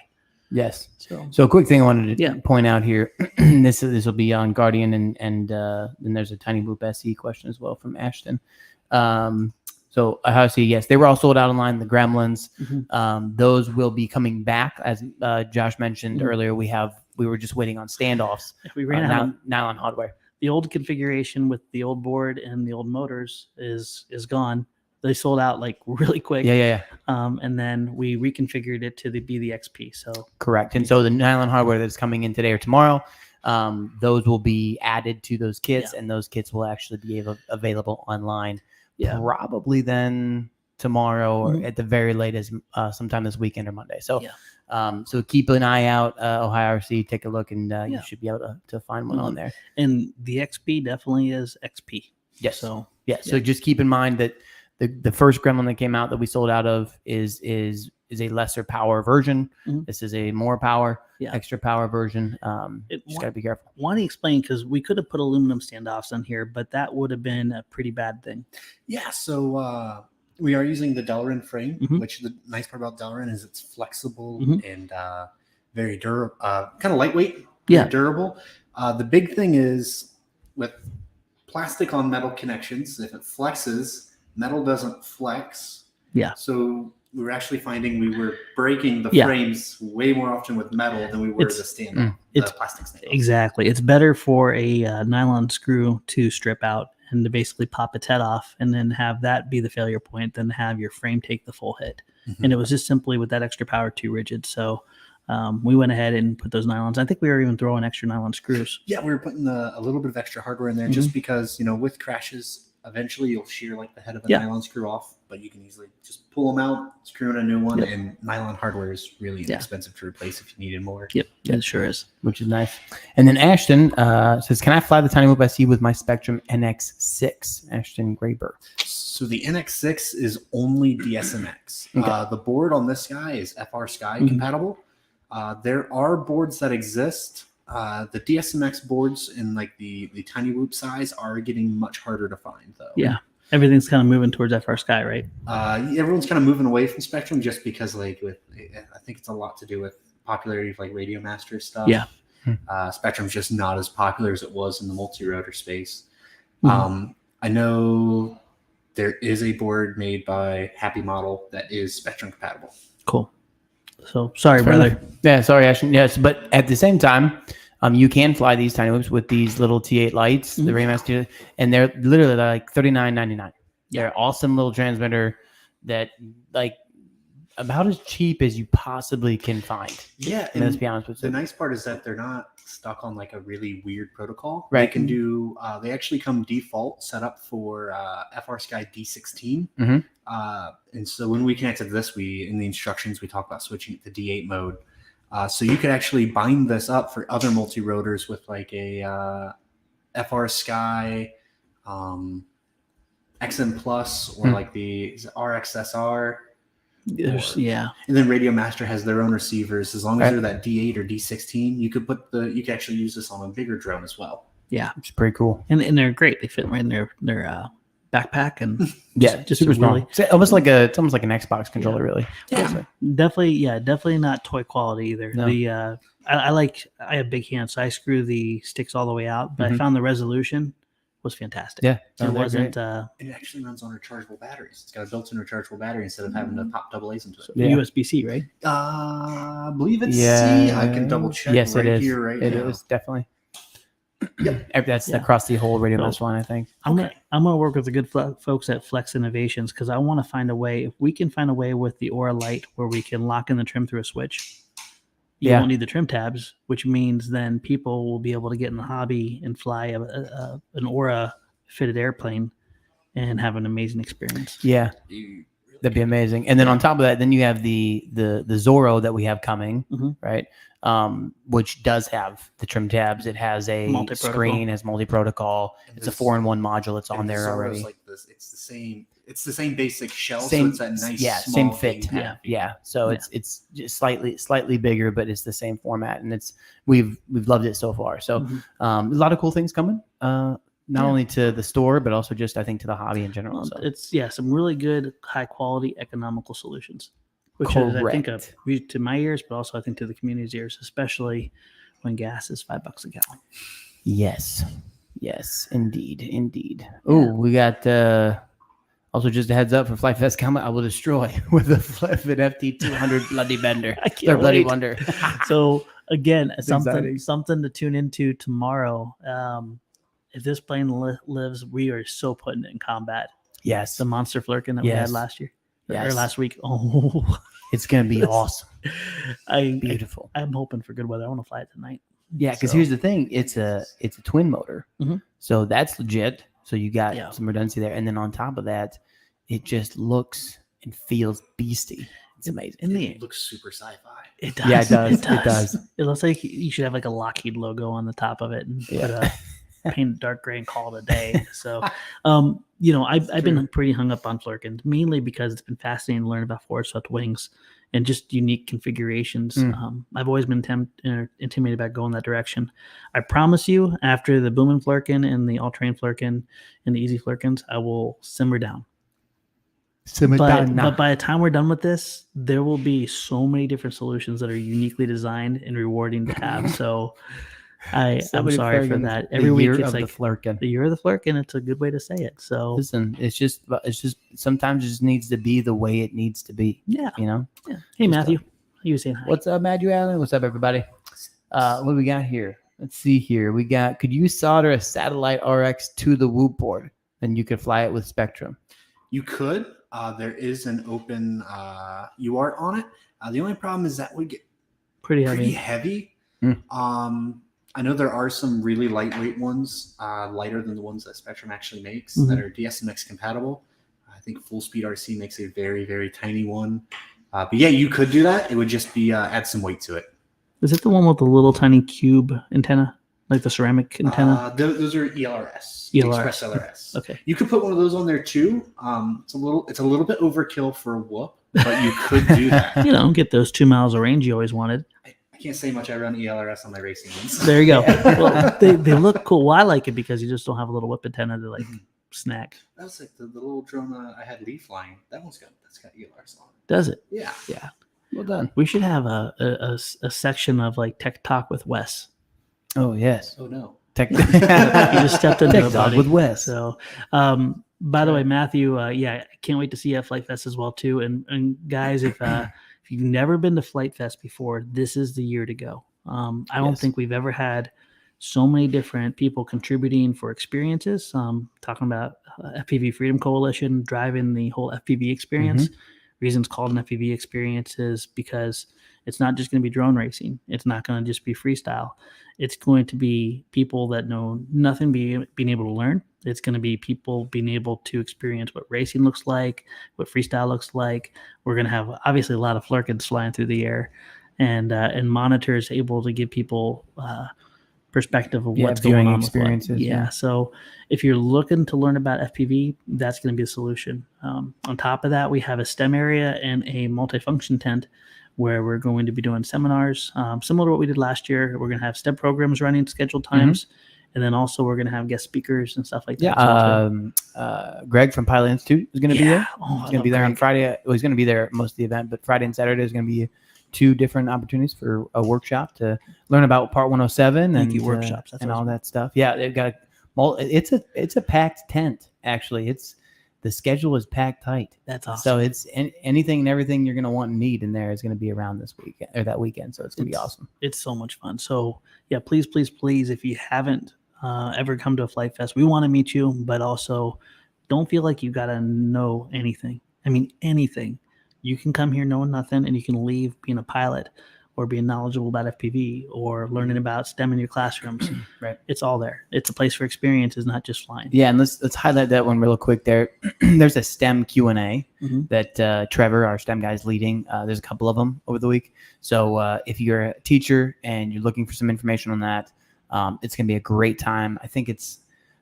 Yes. So a quick thing I wanted to point out here. this will be on Guardian and then there's a Tiny Boop SE question as well from Ashton. So I see, yes, they were all sold out online. The Gremlins, those will be coming back, as Josh mentioned earlier. We were just waiting on standoffs. We ran out of nylon hardware. The old configuration with the old board and the old motors is gone. They sold out like really quick. Yeah. And then we reconfigured it to be the XP. So correct. And so the nylon hardware that's coming in today or tomorrow, those will be added to those kits, and those kits will actually be available online. Yeah, probably then tomorrow or at the very latest, sometime this weekend or Monday. So, so keep an eye out, Ohio RC, take a look, and you should be able to find one on there. And the XP definitely is XP. Yes. So so just keep in mind that the first Gremlin that came out that we sold out of is a lesser power version. This is a more power, extra power version. Just got to be careful. Want to explain, because we could have put aluminum standoffs on here, but that would have been a pretty bad thing. Yeah, so we are using the Delrin frame, which the nice part about Delrin is it's flexible and very durable, kind of lightweight, durable. The big thing is with plastic on metal connections, if it flexes, metal doesn't flex. Yeah. So we were actually finding we were breaking the frames way more often with metal than we were the plastic stand. Exactly. It's better for a nylon screw to strip out and to basically pop its head off and then have that be the failure point than have your frame take the full hit. And it was just simply with that extra power too rigid. So we went ahead and put those nylons. I think we were even throwing extra nylon screws. Yeah, we were putting a little bit of extra hardware in there just because, with crashes, eventually you'll shear like the head of a nylon screw off, but you can easily just pull them out, screw in a new one, and nylon hardware is really inexpensive to replace if you needed more. Yep, it sure is. Which is nice. And then Ashton says, can I fly the Tiny Boop SE with my Spectrum NX6? Ashton Graber. So the NX6 is only DSMX. Okay. The board on this guy is FR Sky compatible. There are boards that exist. The DSMX boards in like the Tiny Boop size are getting much harder to find, though. Yeah, everything's kind of moving towards FR Sky, right? Everyone's kind of moving away from Spectrum just because, I think it's a lot to do with popularity of like Radio Master stuff. Yeah, Spectrum's just not as popular as it was in the multi-rotor space. I know there is a board made by Happy Model that is Spectrum compatible. Cool. So sorry, brother. Yeah, sorry, Ashton. Yes, but at the same time, you can fly these Tiny Boops with these little T8 lights, the Raymaster, and they're literally like $39.99. They're awesome little transmitter that like about as cheap as you possibly can find. Yeah, and let's be honest with you. The nice part is that they're not stuck on like a really weird protocol. Right. They can do. They actually come default set up for FR Sky D16. And so when we connected this, in the instructions we talk about switching it to D8 mode. So you could actually bind this up for other multi-rotors with like a FR Sky XM Plus or like the RXSR. Yeah. And then Radio Master has their own receivers. As long as they're that D8 or D16, you could actually use this on a bigger drone as well. Yeah, it's pretty cool. And they're great. They fit right in their backpack and just super small. Really, it's almost like an Xbox controller, really. Yeah, definitely not toy quality either. No. The I have big hands, so I screw the sticks all the way out. But I found the resolution was fantastic. Yeah, it wasn't. It actually runs on rechargeable batteries. It's got a built-in rechargeable battery instead of having to pop AA's into it. USB-C, right? I believe it's C. I can double check. Yes, right it is. Here, right it now. is definitely. Yep. That's across the whole Radio Master line, I think. I'm gonna work with the good folks at Flex Innovations because I want to find a way. If we can find a way with the Aura Light where we can lock in the trim through a switch, you won't need the trim tabs, which means then people will be able to get in the hobby and fly an Aura fitted airplane and have an amazing experience. Yeah, that'd be amazing. And then on top of that, then you have the Zorro that we have coming, right? Which does have the trim tabs. It has a screen, has multi-protocol. It's a 4-in-1 module. It's on there already. Like this. It's the same basic shell. Same, so it's that nice, small same fit. Yeah. So it's just slightly bigger, but it's the same format, and we've loved it so far. So a lot of cool things coming. Not only to the store, but also just I think to the hobby in general. So. It's some really good, high quality, economical solutions. Which is, I think, to my ears, but also I think to the community's ears, especially when gas is $5 a gallon. Yes, indeed. Oh, we got also just a heads up for Flite Fest coming. I will destroy with an FT200 bloody bender. I can't bloody wonder. So again, exciting. something to tune into tomorrow. If this plane lives, we are so putting it in combat. Yes, the monster flirkin that we had last year. Yes. Or last week. Oh, it's gonna be awesome. Beautiful. I'm hoping for good weather. I want to fly it tonight. Yeah, because here's the thing: it's a twin motor, so that's legit. So you got some redundancy there, and then on top of that, it just looks and feels beastie. It's amazing. It looks super sci-fi. It does. Yeah, it does. It does. It looks like you should have like a Lockheed logo on the top of it and put a paint dark gray and call it a day. So, I've been pretty hung up on Flurkins, mainly because it's been fascinating to learn about forward swept wings and just unique configurations. I've always been intimidated about going that direction. I promise you, after the Boomin' Flurkin and the all-terrain Flurkin and the easy Flurkins, I will simmer down. But by the time we're done with this, there will be so many different solutions that are uniquely designed and rewarding to have. So I'm sorry for that. Every week it's like the year of the Flurkin. It's a good way to say it. So listen, it's just sometimes it just needs to be the way it needs to be. Yeah, Yeah. Hey, Matthew, you saying hi? What's up, Matthew Allen? What's up, everybody? What do we got here? Let's see here. We got. Could you solder a satellite RX to the Whoop board, and you could fly it with Spectrum? You could. There is an open UART on it. The only problem is that would get pretty heavy. I know there are some really lightweight ones, lighter than the ones that Spectrum actually makes, that are DSMX compatible. I think Full Speed RC makes a very, very tiny one. But yeah, you could do that. It would just be add some weight to it. Is it the one with the little tiny cube antenna, like the ceramic antenna? Those are ELRS. Express LRS. Okay. You could put one of those on there too. It's a little bit overkill for a whoop, but you could do that. Get those 2 miles of range you always wanted. I can't say much. I run ELRS on my racing ones. There you go. Well, they look cool. Well, I like it because you just don't have a little whip antenna to snack. That was like the little drone I had Lee flying. That's got ELRS on it. Does it? Yeah. Yeah. Well done. We should have a section of Tech Talk with Wes. Oh yes. Oh no. You just stepped into Tech Talk with Wes. So, by the way, Matthew, I can't wait to see you at Flite Fest as well too. And guys, if you've never been to Flite Fest before, this is the year to go. I don't think we've ever had so many different people contributing for experiences. Talking about FPV Freedom Coalition, driving the whole FPV experience. Reasons called an FPV experience is because it's not just going to be drone racing. It's not going to just be freestyle. It's going to be people that know nothing being able to learn. It's going to be people being able to experience what racing looks like, what freestyle looks like. We're going to have obviously a lot of Flurkins flying through the air, and monitors able to give people perspective of Yeah, what's viewing going on experiences, with light. yeah. So if you're looking to learn about FPV, that's going to be a solution. On top of that, we have a STEM area and a multifunction tent where we're going to be doing seminars similar to what we did last year. We're going to have STEM programs running scheduled times. And then also we're going to have guest speakers and stuff like that. Greg from Pilot Institute is going to be there. Oh, He's going to be there on Friday. Well, he's going to be there most of the event, but Friday and Saturday is going to be 2 different opportunities for a workshop to learn about Part 107 and workshops and all that stuff. Yeah, they've got it's a packed tent. Actually, the schedule is packed tight. That's awesome. So it's anything and everything you're going to want and need in there is going to be around this weekend or that weekend. So it's going to be awesome. It's so much fun. So yeah, please, if you haven't ever come to a Flite Fest, we want to meet you, but also don't feel like you got to know anything. I mean, anything. You can come here knowing nothing and you can leave being a pilot or being knowledgeable about FPV or learning about STEM in your classrooms. Right. It's all there. It's a place for experiences, not just flying. Yeah, and let's highlight that one real quick there. There's a STEM Q&A that Trevor, our STEM guy, is leading. There's a couple of them over the week. So if you're a teacher and you're looking for some information on that, it's going to be a great time. I think it's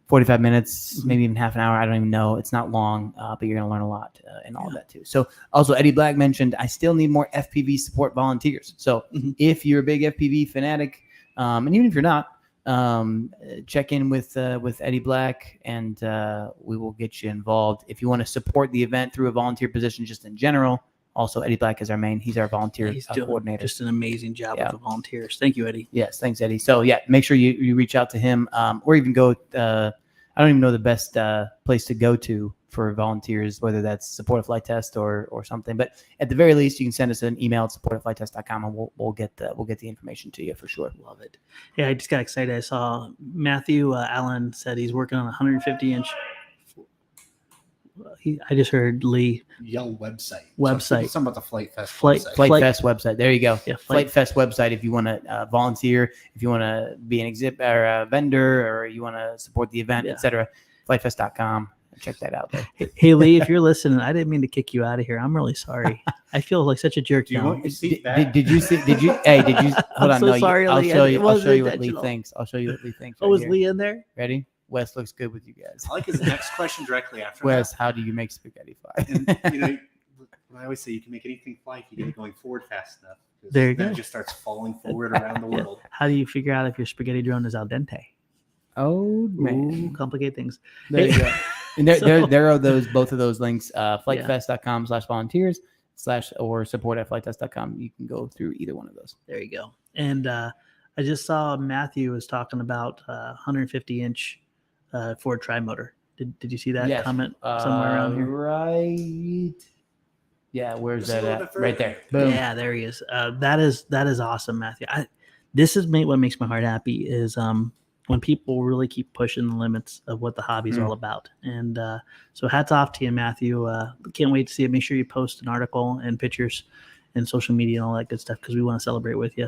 45 minutes, maybe even half an hour. I don't even know. It's not long, but you're going to learn a lot and all of that too. So also Eddie Black mentioned, I still need more FPV support volunteers. So if you're a big FPV fanatic, and even if you're not, check in with Eddie Black and we will get you involved. If you want to support the event through a volunteer position just in general, also Eddie Black is he's our volunteer coordinator. Just an amazing job with the volunteers. Thank you, Eddie. Yes, thanks, Eddie. So yeah, make sure you reach out to him or even go, I don't even know the best place to go to for volunteers, whether that's support a Flite Test or something. But at the very least, you can send us an email at support@flitetest.com and we'll get the information to you for sure. Love it. Yeah, I just got excited. I saw Matthew Allen said he's working on a 150-inch. I just heard Lee yell website. So something about the Flite Fest Flite Fest website. There you go. Yeah, Flite Fest website. If you want to volunteer, if you want to be an exhibit or a vendor, or you want to support the event, etc. FliteFest.com. Check that out there. Hey Lee, if you're listening, I didn't mean to kick you out of here. I'm really sorry. I feel like such a jerk now. Did you hold on? So sorry, I'll Lee. show you what Lee thinks. I'll show you what Lee thinks. Oh, was Lee in there? Ready? Wes looks good with you guys. I like his next question directly after Wes, how do you make spaghetti fly? And, I always say you can make anything fly if you get it going forward fast enough. There you go. It just starts falling forward around the world. How do you figure out if your spaghetti drone is al dente? Oh man, complicate things. There you go. And there are both of those links. FliteFest.com/volunteers/ or support@flitetest.com. You can go through either one of those. There you go. And I just saw Matthew was talking about 150-inch Ford tri-motor. Did you see that comment somewhere around here? Right. Yeah, where's that at? Right there. Boom. Yeah, there he is. That is awesome, Matthew. This is what makes my heart happy is when people really keep pushing the limits of what the hobby is all about. And so hats off to you, Matthew. Can't wait to see it. Make sure you post an article and pictures and social media and all that good stuff because we want to celebrate with you.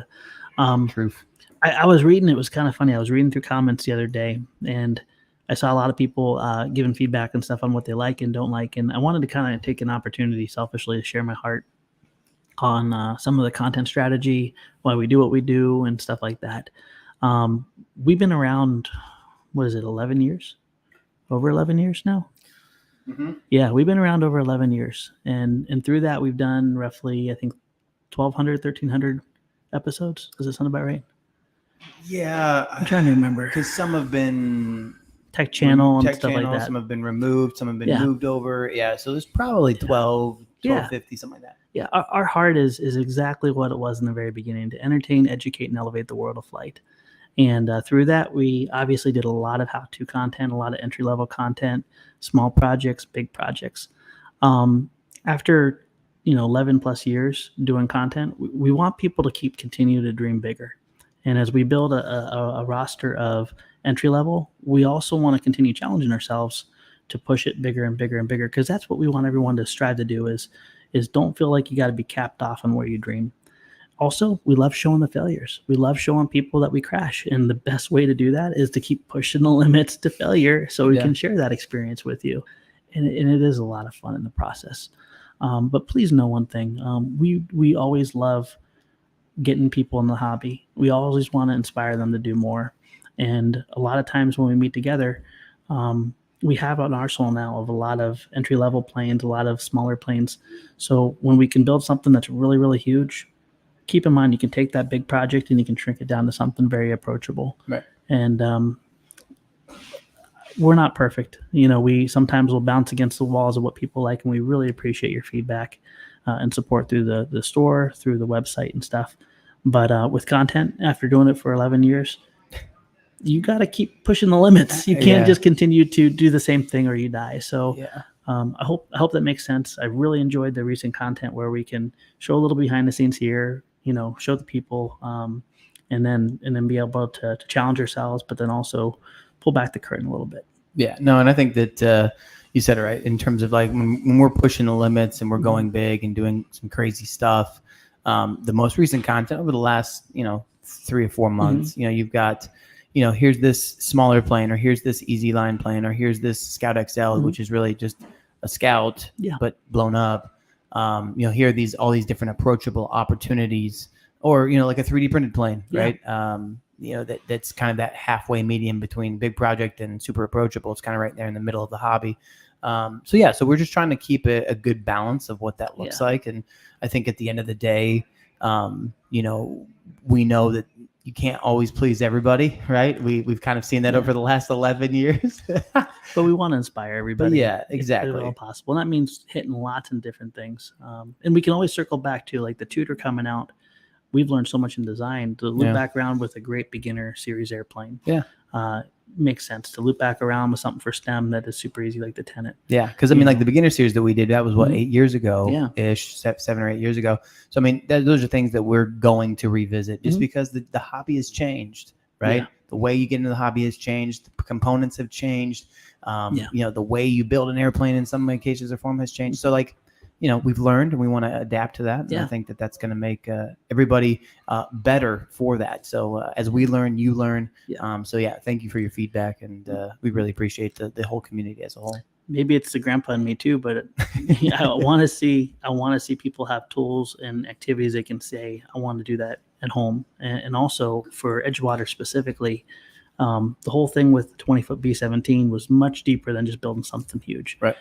Truth. I was reading, it was kind of funny. I was reading through comments the other day and I saw a lot of people giving feedback and stuff on what they like and don't like. And I wanted to kind of take an opportunity selfishly to share my heart on some of the content strategy, why we do what we do and stuff like that. We've been around, 11 years? Over 11 years now? Mm-hmm. Yeah, we've been around over 11 years. And through that, we've done roughly, I think, 1,200, 1,300 episodes. Does it sound about right? Yeah. I'm trying to remember. Because some have been Tech channel and stuff like that. Some have been removed. Some have been moved over. Yeah, so there's probably 1250, something like that. Yeah, our heart is exactly what it was in the very beginning, to entertain, educate, and elevate the world of flight. And through that, we obviously did a lot of how-to content, a lot of entry-level content, small projects, big projects. After 11 plus years doing content, we want people to continue to dream bigger. And as we build a roster of entry-level, we also want to continue challenging ourselves to push it bigger and bigger and bigger, because that's what we want everyone to strive to do is don't feel like you got to be capped off on where you dream. Also, we love showing the failures. We love showing people that we crash. And the best way to do that is to keep pushing the limits to failure so we can share that experience with you. And it is a lot of fun in the process. But please know one thing. We always love getting people in the hobby. We always want to inspire them to do more. And a lot of times when we meet together, we have an arsenal now of a lot of entry-level planes, a lot of smaller planes. So when we can build something that's really, really huge, keep in mind you can take that big project and you can shrink it down to something very approachable. Right. And we're not perfect. We sometimes will bounce against the walls of what people like, and we really appreciate your feedback and support through the store, through the website and stuff. But with content, after doing it for 11 years, you got to keep pushing the limits. You can't just continue to do the same thing or you die. So I hope that makes sense. I really enjoyed the recent content where we can show a little behind the scenes here, show the people, and then be able to challenge ourselves, but then also pull back the curtain a little bit. Yeah, no, and I think that you said it right in terms of like when we're pushing the limits and we're going big and doing some crazy stuff. The most recent content over the last 3 or 4 months, you've got here's this smaller plane, or here's this easy line plane, or here's this Scout XL, which is really just a Scout but blown up. Here are all these different approachable opportunities, or like a 3D printed plane, right? That's kind of that halfway medium between big project and super approachable. It's kind of right there in the middle of the hobby. So we're just trying to keep a good balance of what that looks like. And I think at the end of the day, we know that you can't always please everybody, right? We've kind of seen that over the last 11 years. But we want to inspire everybody. Exactly. If at all possible. And that means hitting lots of different things. And we can always circle back to like the Tutor coming out. We've learned so much in design. To loop back around with a great beginner series airplane. Makes sense to loop back around with something for STEM that is super easy, like the Tenet. Yeah, because like the beginner series that we did, that was 8 years ago, ish, 7 or 8 years ago. So those are things that we're going to revisit, just because the hobby has changed, right? Yeah. The way you get into the hobby has changed. The components have changed. The way you build an airplane in some cases or form has changed. So we've learned, and we want to adapt to that. And I think that's going to make everybody better for that. So as we learn, you learn. Thank you for your feedback, and we really appreciate the whole community as a whole. Maybe it's the grandpa in me too, but I want to see people have tools and activities they can say, I want to do that at home. And also for Edgewater specifically, the whole thing with the 20-foot B-17 was much deeper than just building something huge. Right.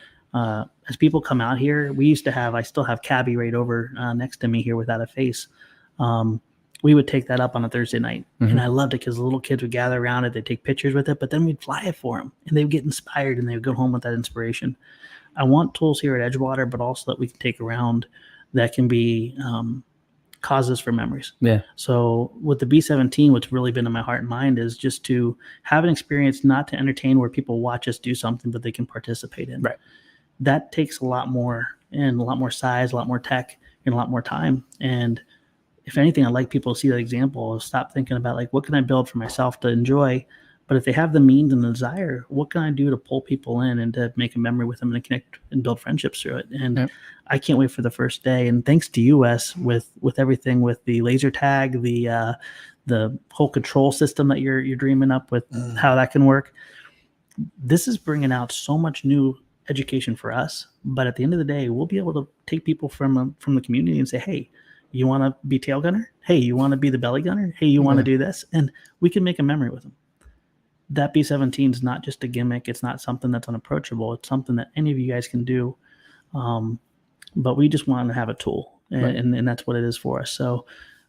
As people come out here, I still have Cabby right over next to me here without a face. We would take that up on a Thursday night. And I loved it because the little kids would gather around it. They'd take pictures with it, but then we'd fly it for them and they would get inspired and they would go home with that inspiration. I want tools here at Edgewater, but also that we can take around that can be causes for memories. Yeah. So with the B-17, what's really been in my heart and mind is just to have an experience, not to entertain where people watch us do something, but they can participate in. Right. That takes a lot more, and a lot more size, a lot more tech, and a lot more time. And if anything, I'd like people to see that example of stop thinking about like, what can I build for myself to enjoy? But if they have the means and the desire, what can I do to pull people in and to make a memory with them and connect and build friendships through it? And I can't wait for the first day. And thanks to you, Wes, with everything, with the laser tag, the whole control system that you're dreaming up with, how that can work. This is bringing out so much new education for us. But at the end of the day, we'll be able to take people from the community and say, hey, you want to be tail gunner? Hey, you want to be the belly gunner? Hey, you want to do this? And we can make a memory with them. That B-17 is not just a gimmick. It's not something that's unapproachable. It's something that any of you guys can do. But we just want to have a tool, and that's what it is for us. So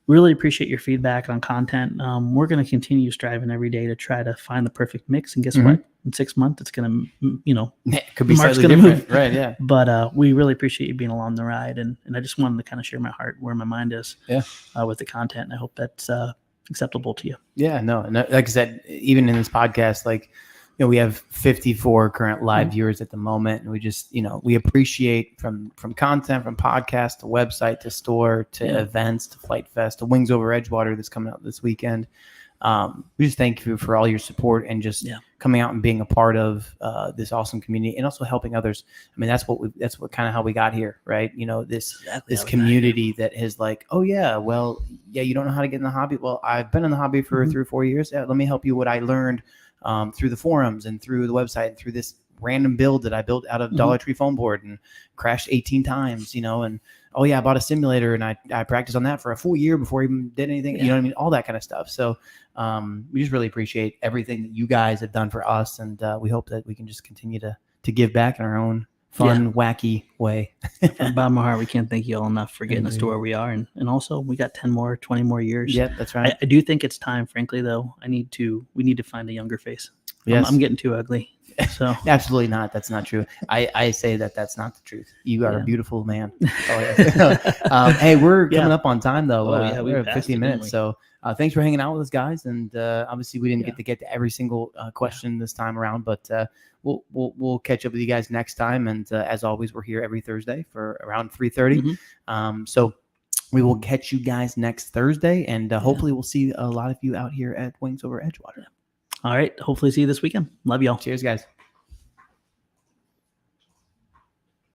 really appreciate your feedback on content. We're going to continue striving every day to try to find the perfect mix. And guess what? In 6 months, it's going to, it could be slightly different. Right, yeah. But we really appreciate you being along the ride. And I just wanted to kind of share my heart, where my mind is with the content. And I hope that's acceptable to you. Yeah, no. And like I said, even in this podcast, we have 54 current live viewers at the moment. And we just, we appreciate from content, from podcast to website to store to events to Flite Fest to Wings Over Edgewater that's coming out this weekend. We just thank you for all your support and just coming out and being a part of this awesome community and also helping others. I mean, that's what kind of how we got here, right? This community that is like, oh yeah, well, yeah, you don't know how to get in the hobby. Well, I've been in the hobby for 3 or 4 years. Yeah, let me help you what I learned through the forums and through the website and through this random build that I built out of Dollar Tree foam board and crashed 18 times, and oh yeah, I bought a simulator and I practiced on that for a full year before I even did anything. You know what I mean? All that kind of stuff. So we just really appreciate everything that you guys have done for us, and we hope that we can just continue to give back in our own fun, wacky way. From the bottom of my heart, we can't thank you all enough for getting us to where we are. And also, we got 10 more, 20 more years. Yep, that's right. I do think it's time, frankly, though. We need to find a younger face. Yes. I'm getting too ugly. So Absolutely not. That's not true. I say that's not the truth. You are a beautiful man. Hey, we're coming up on time, though. We're at 15 minutes. So thanks for hanging out with us, guys. And obviously, we didn't get to every single question this time around, but we'll catch up with you guys next time. And as always, we're here every Thursday for around 3:30. So we will catch you guys next Thursday, and hopefully we'll see a lot of you out here at Wings Over Edgewater. All right. Hopefully see you this weekend. Love y'all. Cheers, guys.